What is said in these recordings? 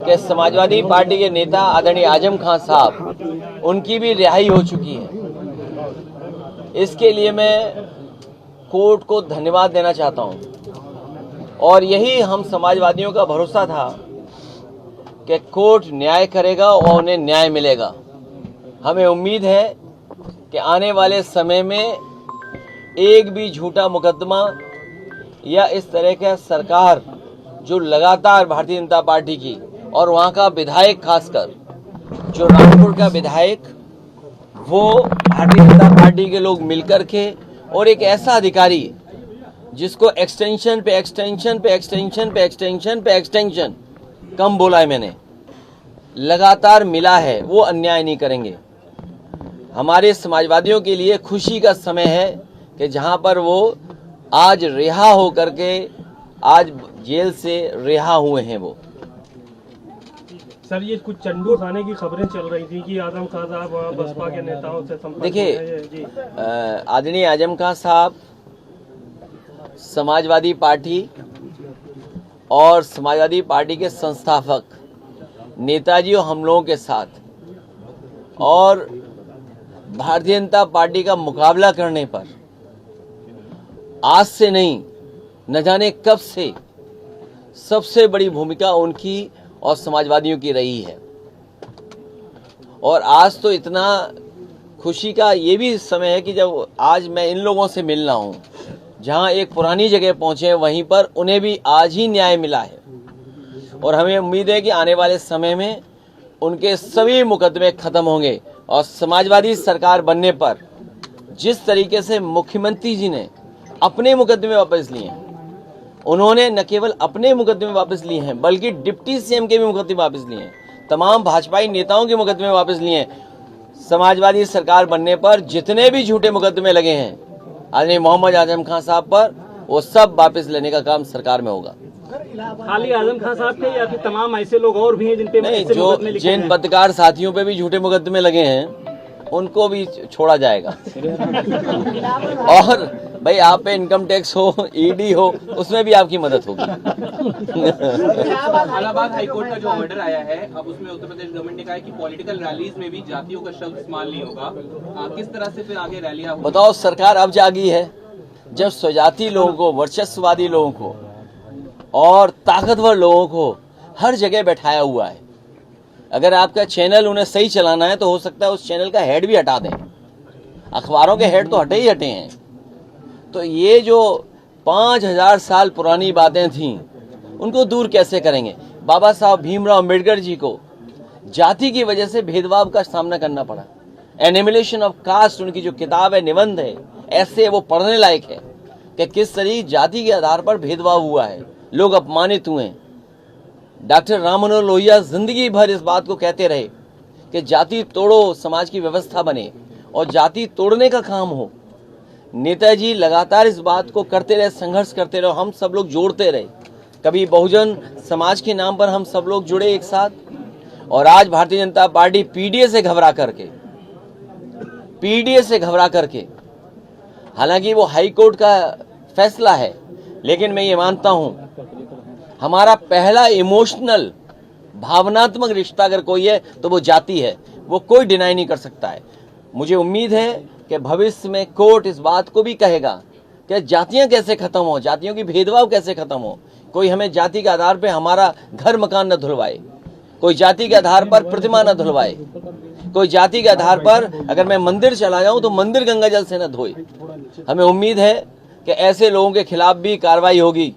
कि समाजवादी पार्टी के नेता आदरणीय आजम खान साहब, उनकी भी रिहाई हो चुकी है। इसके लिए मैं कोर्ट को धन्यवाद देना चाहता हूं और यही हम समाजवादियों का भरोसा था कि कोर्ट न्याय करेगा और उन्हें न्याय मिलेगा। हमें उम्मीद है कि आने वाले समय में एक भी झूठा मुकदमा या इस तरह का सरकार जो लगातार भारतीय जनता पार्टी की और वहां का विधायक, खासकर जो रामपुर का विधायक, वो भारतीय जनता पार्टी के लोग मिलकर के और एक ऐसा अधिकारी जिसको एक्सटेंशन पे एक्सटेंशन पे एक्सटेंशन पे एक्सटेंशन पे एक्सटेंशन, कम बोला है मैंने, लगातार मिला है, वो अन्याय नहीं करेंगे। हमारे समाजवादियों के लिए खुशी का समय है कि जहां पर वो आज रिहा हो करके आज जेल से रिहा हुए हैं। वो सर, ये कुछ चंडू खाने की खबरें चल रही थी कि आजम खान साहब बसपा के नेताओं से संपर्क। देखिए, आदरणीय आजम खान साहब समाजवादी पार्टी और समाजवादी पार्टी के संस्थापक नेताजी और हम लोगों के साथ और भारतीय जनता पार्टी का मुकाबला करने पर आज से नहीं, न जाने कब से सबसे बड़ी भूमिका उनकी और समाजवादियों की रही है। और आज तो इतना खुशी का ये भी समय है कि जब आज मैं इन लोगों से मिलना हूं, जहां एक पुरानी जगह पहुंचे, वहीं पर उन्हें भी आज ही न्याय मिला है। और हमें उम्मीद है कि आने वाले समय में उनके सभी मुकदमे खत्म होंगे और समाजवादी सरकार बनने पर जिस तरीके से मुख्यमंत्री जी ने अपने मुकदमे वापस लिए हैं, उन्होंने न केवल अपने मुकदमे वापस लिए हैं बल्कि डिप्टी सीएम के भी मुकदमे वापस लिए हैं, तमाम भाजपाई नेताओं के मुकदमे वापस लिए हैं। समाजवादी सरकार बनने पर जितने भी झूठे मुकदमे लगे हैं आदरणीय मोहम्मद आजम खान साहब पर, वो सब वापस लेने का काम सरकार में होगा। खाली आजम खान साहब के या फिर तमाम ऐसे लोग और भी हैं जिन पे नहीं, जो जिन पत्रकार साथियों पे भी झूठे मुकदमे लगे हैं उनको भी छोड़ा जाएगा। और भाई, आप पे इनकम टैक्स हो, ईडी हो, उसमें भी आपकी मदद होगी। इलाहाबाद हाईकोर्ट का जो ऑर्डर आया है, अब उसमें उत्तर प्रदेश गवर्नमेंट ने कहा है कि पॉलिटिकल रैलीज में भी जातियों का शब्द इस्तेमाल नहीं होगा। किस तरह से फिर आगे रैलियां होंगी? बताओ, सरकार अब जागी है जब स्वजाति लोगों को, वर्चस्ववादी लोगों को और ताकतवर लोगों को हर जगह बैठाया हुआ है। अगर आपका चैनल उन्हें सही चलाना है तो हो सकता है उस चैनल का हेड भी हटा दें। अखबारों के हेड तो हटे ही हटे हैं। तो ये जो 5000 साल पुरानी बातें थीं, उनको दूर कैसे करेंगे? बाबा साहब भीमराव अम्बेडकर जी को जाति की वजह से भेदभाव का सामना करना पड़ा। एनिमिलेशन ऑफ कास्ट उनकी जो किताब है, निबंध है, ऐसे वो पढ़ने लायक है कि किस तरह जाति के आधार पर भेदभाव हुआ है, लोग अपमानित हुए। डॉक्टर राम मनोहर लोहिया जिंदगी भर इस बात को कहते रहे कि जाति तोड़ो, समाज की व्यवस्था बने, और जाति तोड़ने का काम हो। नेताजी लगातार इस बात को करते रहे, संघर्ष करते रहे, हम सब लोग जोड़ते रहे। कभी बहुजन समाज के नाम पर हम सब लोग जुड़े एक साथ, और आज भारतीय जनता पार्टी पीडीए से घबरा करके, हालांकि वो हाई कोर्ट का फैसला है, लेकिन मैं ये मानता हूं हमारा पहला इमोशनल, भावनात्मक रिश्ता अगर कोई है तो वो जाति है। वो कोई डिनाई नहीं कर सकता है। मुझे उम्मीद है कि भविष्य में कोर्ट इस बात को भी कहेगा कि जातियां कैसे खत्म हो, जातियों की भेदभाव कैसे खत्म हो। कोई हमें जाति के आधार पर हमारा घर मकान न धुलवाए, कोई जाति के आधार पर प्रतिमा न धुलवाए, कोई जाति के आधार पर अगर मैं मंदिर चला जाऊं तो मंदिर गंगा जल से न धोए। हमें उम्मीद है कि ऐसे लोगों के खिलाफ भी कार्रवाई होगी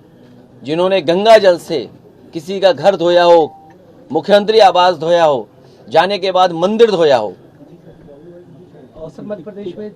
जिन्होंने गंगा जल से किसी का घर धोया हो, मुख्यमंत्री आवास धोया हो, जाने के बाद मंदिर धोया हो। मध्य प्रदेश में